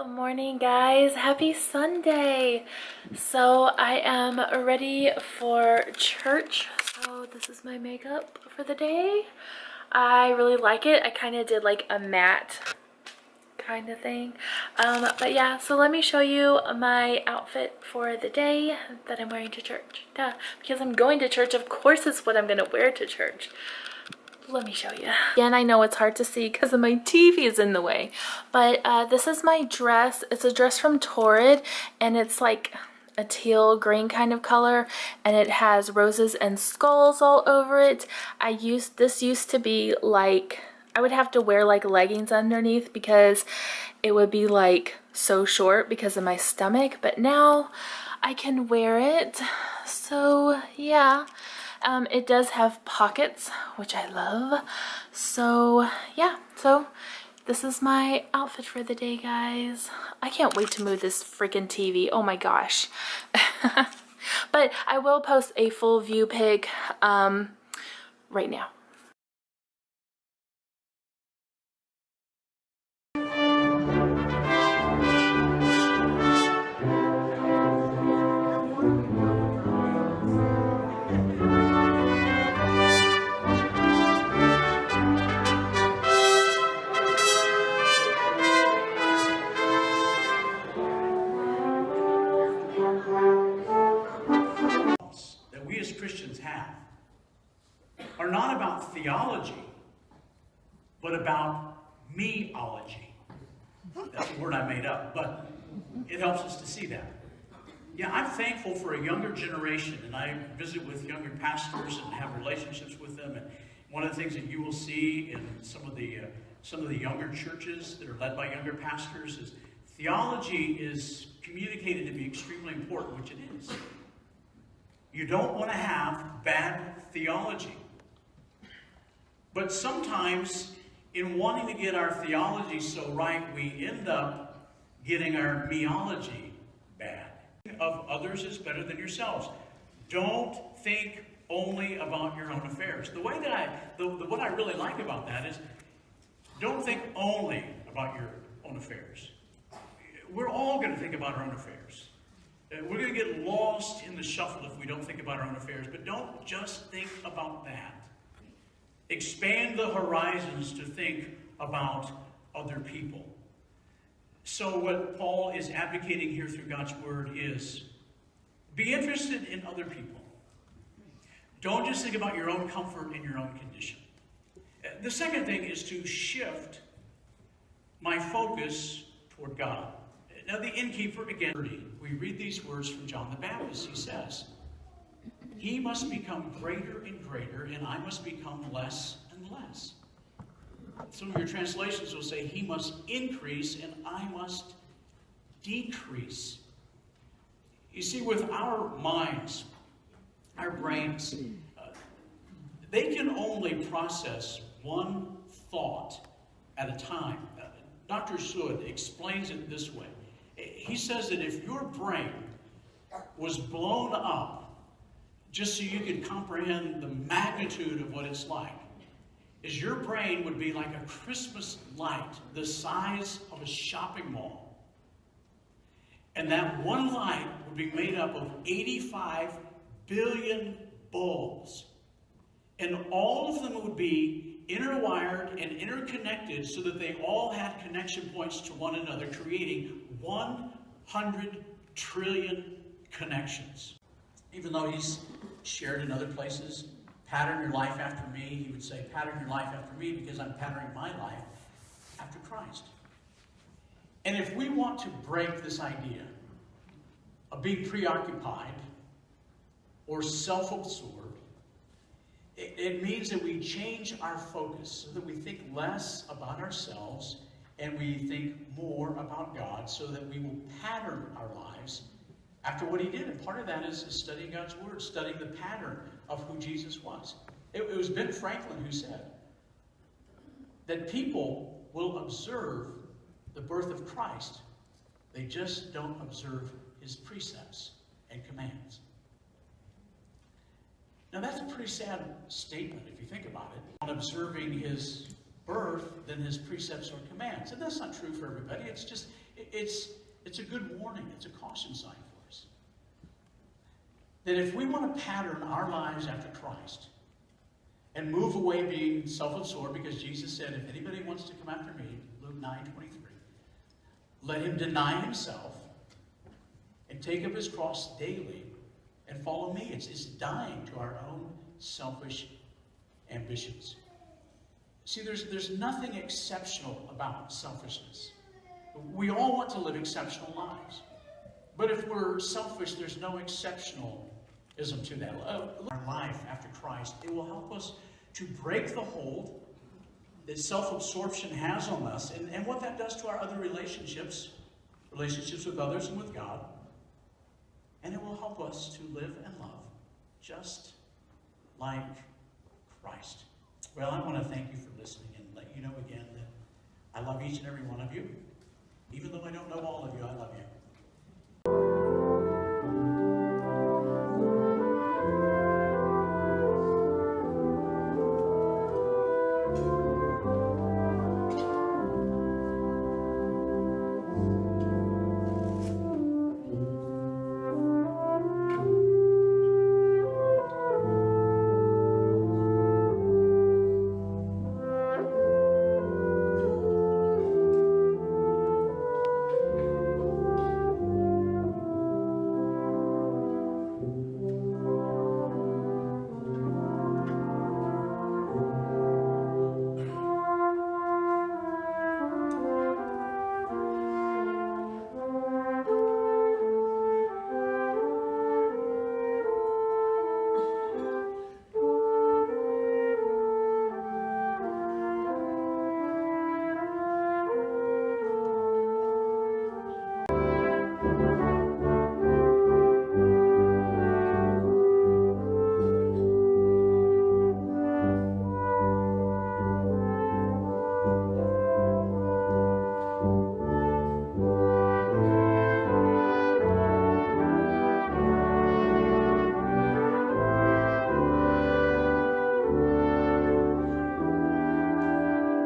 Good morning, guys. Happy Sunday. So I am ready for church. So this is my makeup for the day. I really like it. I kind of did like a matte kind of thing. But yeah, so let me show you my outfit for the day that I'm wearing to church. Duh. Because I'm going to church, of course it's what I'm going to wear to church. Let me show you. Again, I know it's hard to see because my TV is in the way, but this is my dress. It's a dress from Torrid, and it's like a teal green kind of color, and it has roses and skulls all over it. This used to be like, I would have to wear like leggings underneath because it would be like so short because of my stomach, but now I can wear it. So yeah. It does have pockets, which I love. So yeah, so this is my outfit for the day, guys. I can't wait to move this freaking TV. Oh my gosh. But I will post a full view pic right now. That we as Christians have are not about theology, but about meology. That's a word I made up, but it helps us to see that. Yeah, I'm thankful for a younger generation, and I visit with younger pastors and have relationships with them. And one of the things that you will see in some of the younger churches that are led by younger pastors is theology is communicated to be extremely important, which it is. You don't want to have bad theology. But sometimes, in wanting to get our theology so right, we end up getting our meology bad. Of others is better than yourselves. Don't think only about your own affairs. The way that what I really like about that is, don't think only about your own affairs. We're all going to think about our own affairs. We're going to get lost in the shuffle if we don't think about our own affairs. But don't just think about that. Expand the horizons to think about other people. So what Paul is advocating here through God's word is, be interested in other people. Don't just think about your own comfort and your own condition. The second thing is to shift my focus toward God. Now the innkeeper, again, we read these words from John the Baptist. He says, he must become greater and greater, and I must become less and less. Some of your translations will say, he must increase and I must decrease. You see, with our minds, our brains, they can only process one thought at a time. Dr. Sood explains it this way. He says that if your brain was blown up just so you could comprehend the magnitude of what it's like, is your brain would be like a Christmas light the size of a shopping mall. And that one light would be made up of 85 billion bulbs. And all of them would be interwired and interconnected so that they all had connection points to one another, creating 100 trillion connections. Even though he's shared in other places, pattern your life after me, he would say, pattern your life after me because I'm patterning my life after Christ. And if we want to break this idea of being preoccupied or self-absorbed, it means that we change our focus so that we think less about ourselves and we think more about God so that we will pattern our lives after what he did. And part of that is studying God's word, studying the pattern of who Jesus was. It was Ben Franklin who said that people will observe the birth of Christ. They just don't observe his precepts and commands. Now that's a pretty sad statement if you think about it. On observing his birth than his precepts or commands. And that's not true for everybody. It's just, it's a good warning. It's a caution sign for us. That if we want to pattern our lives after Christ and move away being self-absorbed, because Jesus said, if anybody wants to come after me, Luke 9:23, let him deny himself and take up his cross daily and follow me. It's dying to our own selfish ambitions. See, there's nothing exceptional about selfishness. We all want to live exceptional lives. But if we're selfish, there's no exceptionalism to that. Our life after Christ, it will help us to break the hold that self-absorption has on us and what that does to our other relationships with others and with God. And it will help us to live and love just like Christ. Well, I want to thank you for listening and let you know again that I love each and every one of you. Even though I don't know all of you, I love you.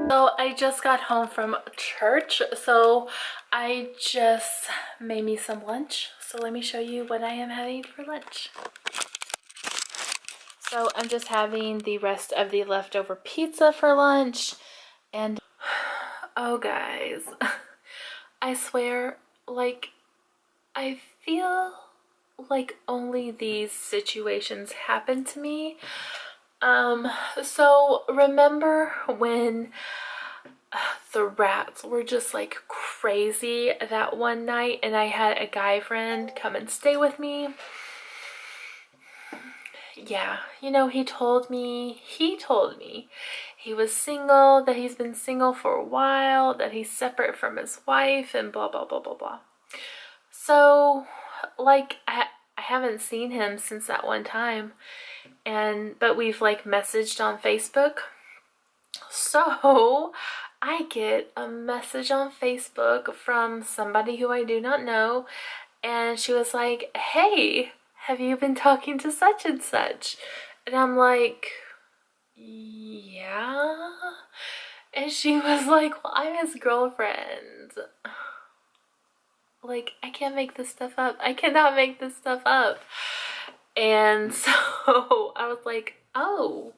So I just got home from church, so I just made me some lunch. So let me show you what I am having for lunch. So I'm just having the rest of the leftover pizza for lunch. And oh guys, I swear, like, I feel like only these situations happen to me. So remember when the rats were just like crazy that one night and I had a guy friend come and stay with me? Yeah, you know, he told me he was single, that he's been single for a while, that he's separate from his wife and blah, blah, blah, blah, blah. So, like, I haven't seen him since that one time. But we've like messaged on Facebook. So I get a message on Facebook from somebody who I do not know, and she was like, hey, have you been talking to such and such? And I'm like, yeah. And she was like, well, I'm his girlfriend. Like, I can't make this stuff up. I cannot make this stuff up. And so I was like, oh,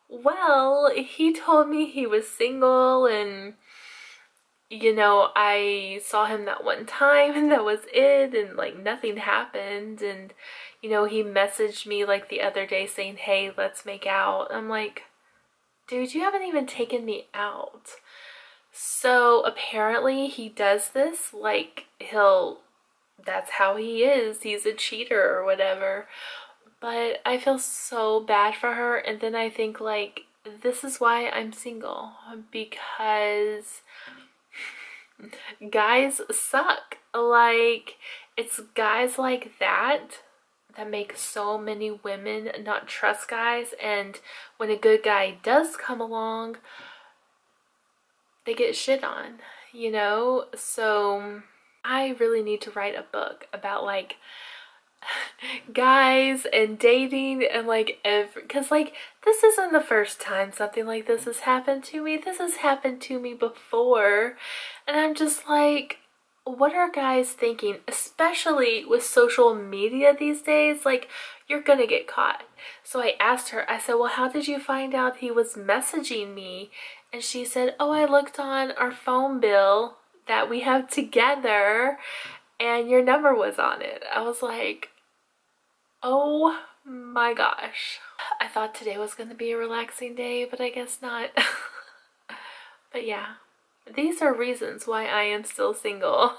well, he told me he was single and, you know, I saw him that one time and that was it, and like nothing happened. And, you know, he messaged me like the other day saying, hey, let's make out. I'm like, dude, you haven't even taken me out. So apparently he does this, like that's how he is. He's a cheater or whatever. But I feel so bad for her. And then I think, like, this is why I'm single. Because guys suck. Like, it's guys like that make so many women not trust guys. And when a good guy does come along, they get shit on, you know? So I really need to write a book about like guys and dating and like because like this isn't the first time something like this has happened to me. This has happened to me before, and I'm just like, what are guys thinking, especially with social media these days? Like, you're gonna get caught. So I asked her, I said, well, how did you find out he was messaging me? And she said, oh, I looked on our phone bill that we have together and your number was on it. I was like, oh my gosh. I thought today was gonna be a relaxing day, but I guess not. But yeah, these are reasons why I am still single.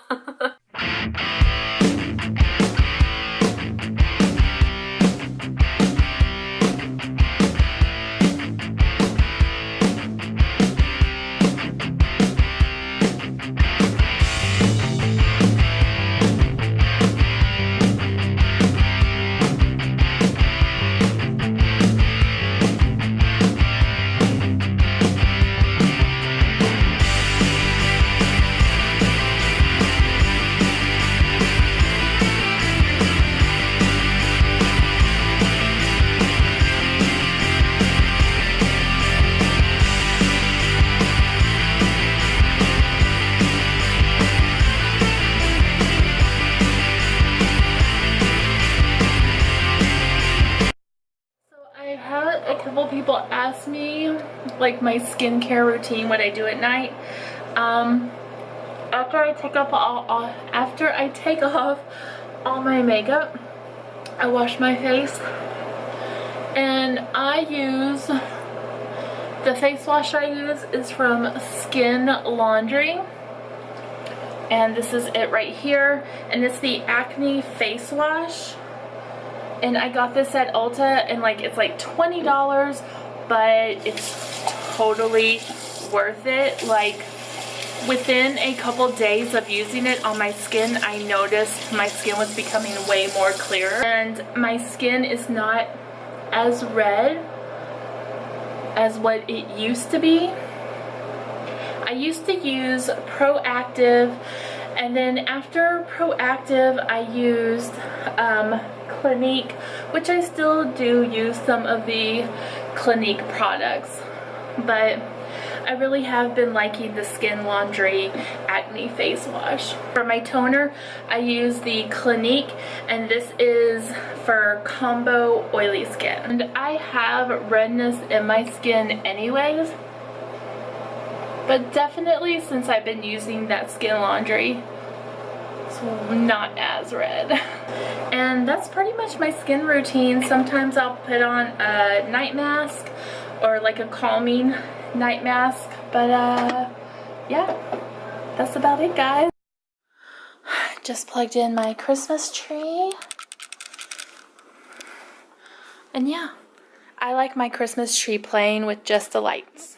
People ask me like my skincare routine, what I do at night. After I take off all my makeup, I wash my face, and I use the face wash I use is from Skin Laundry, and this is it right here, and it's the Acne face wash. And I got this at Ulta, and like it's like $20, but it's totally worth it. Like within a couple days of using it on my skin, I noticed my skin was becoming way more clearer, and my skin is not as red as what it used to be. I used to use Proactive, and then after Proactive I used Clinque, which I still do use some of the Clinque products, but I really have been liking the Skin Laundry Acne face wash. For my toner, I use the Clinque, and this is for combo oily skin. And I have redness in my skin anyways, but definitely since I've been using that Skin Laundry, it's not as red. And that's pretty much my skin routine. Sometimes I'll put on a night mask or like a calming night mask, but yeah, that's about it, guys. Just plugged in my Christmas tree, and yeah, I like my Christmas tree playing with just the lights.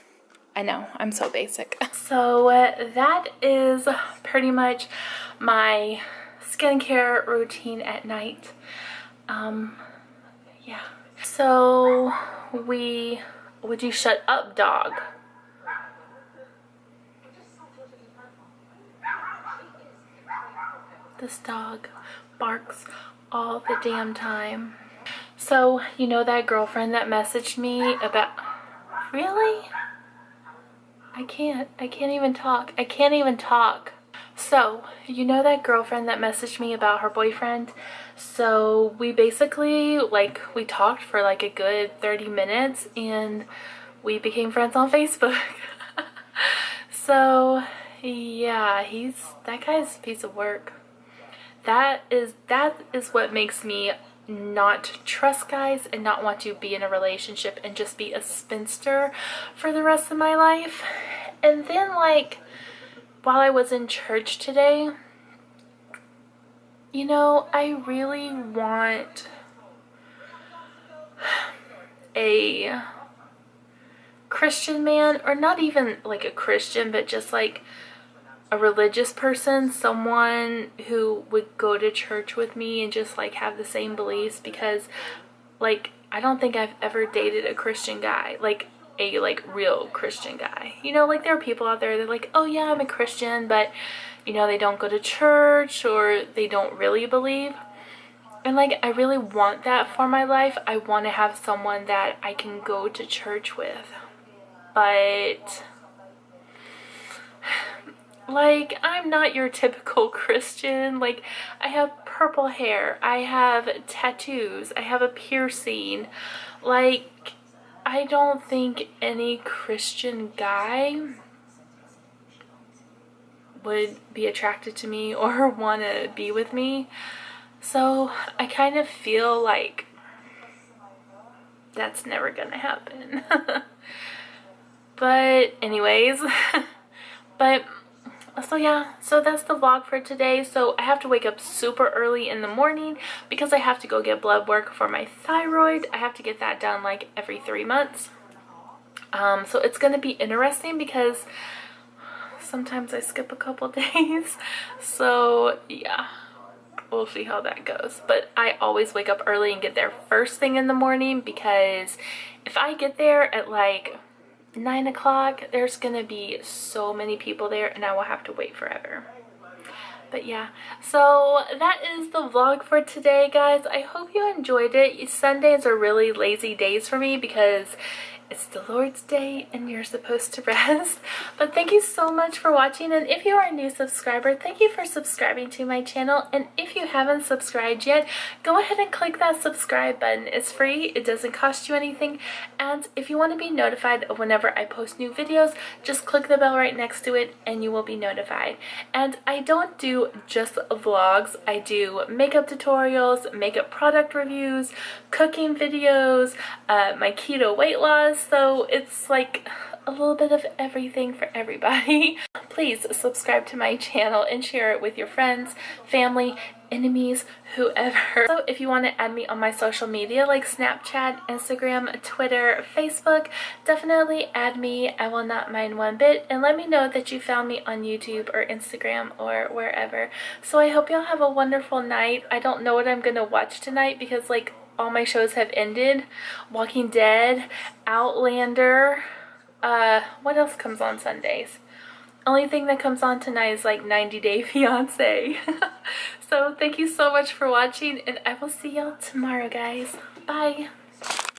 I know, I'm so basic. So that is pretty much my skincare routine at night. Yeah. So would you shut up, dog? This dog barks all the damn time. So, you know that girlfriend that messaged me about... Really? I can't even talk. I can't even talk. So, you know that girlfriend that messaged me about her boyfriend? So, we basically, like, we talked for like a good 30 minutes and we became friends on Facebook. So, yeah, that guy's a piece of work. That is what makes me not trust guys and not want to be in a relationship and just be a spinster for the rest of my life. And then, like, while I was in church today, you know, I really want a Christian man, or not even like a Christian, but just like a religious person, someone who would go to church with me and just like have the same beliefs, because like I don't think I've ever dated a Christian guy, like a real Christian guy. You know, like there are people out there that are like, oh yeah, I'm a Christian, but you know, they don't go to church or they don't really believe. And like I really want that for my life. I want to have someone that I can go to church with. But Like, I'm not your typical Christian. Like, I have purple hair, I have tattoos, I have a piercing. Like, I don't think any Christian guy would be attracted to me or want to be with me. So I kind of feel like that's never gonna happen. But anyways, but so yeah, so that's the vlog for today. So I have to wake up super early in the morning because I have to go get blood work for my thyroid. I have to get that done like every 3 months. So it's gonna be interesting because sometimes I skip a couple days. So yeah, we'll see how that goes. But I always wake up early and get there first thing in the morning, because if I get there at like 9 o'clock, there's gonna be so many people there and I will have to wait forever. But yeah, so that is the vlog for today, guys. I hope you enjoyed it. Sundays are really lazy days for me because it's the Lord's Day and you're supposed to rest. But thank you so much for watching, and if you are a new subscriber, thank you for subscribing to my channel. And if you haven't subscribed yet, go ahead and click that subscribe button. It's free, it doesn't cost you anything, and if you want to be notified of whenever I post new videos, just click the bell right next to it and you will be notified. And I don't do just vlogs, I do makeup tutorials, makeup product reviews, cooking videos, my keto weight loss. So it's like a little bit of everything for everybody. Please subscribe to my channel and share it with your friends, family, enemies, whoever. So if you want to add me on my social media like Snapchat, Instagram, Twitter, Facebook, definitely add me. I will not mind one bit, and let me know that you found me on YouTube or Instagram or wherever. So I hope y'all have a wonderful night. I don't know what I'm gonna watch tonight because like all my shows have ended. Walking Dead, Outlander, what else comes on Sundays? Only thing that comes on tonight is like 90 Day Fiancé. So thank you so much for watching, and I will see y'all tomorrow, guys. Bye.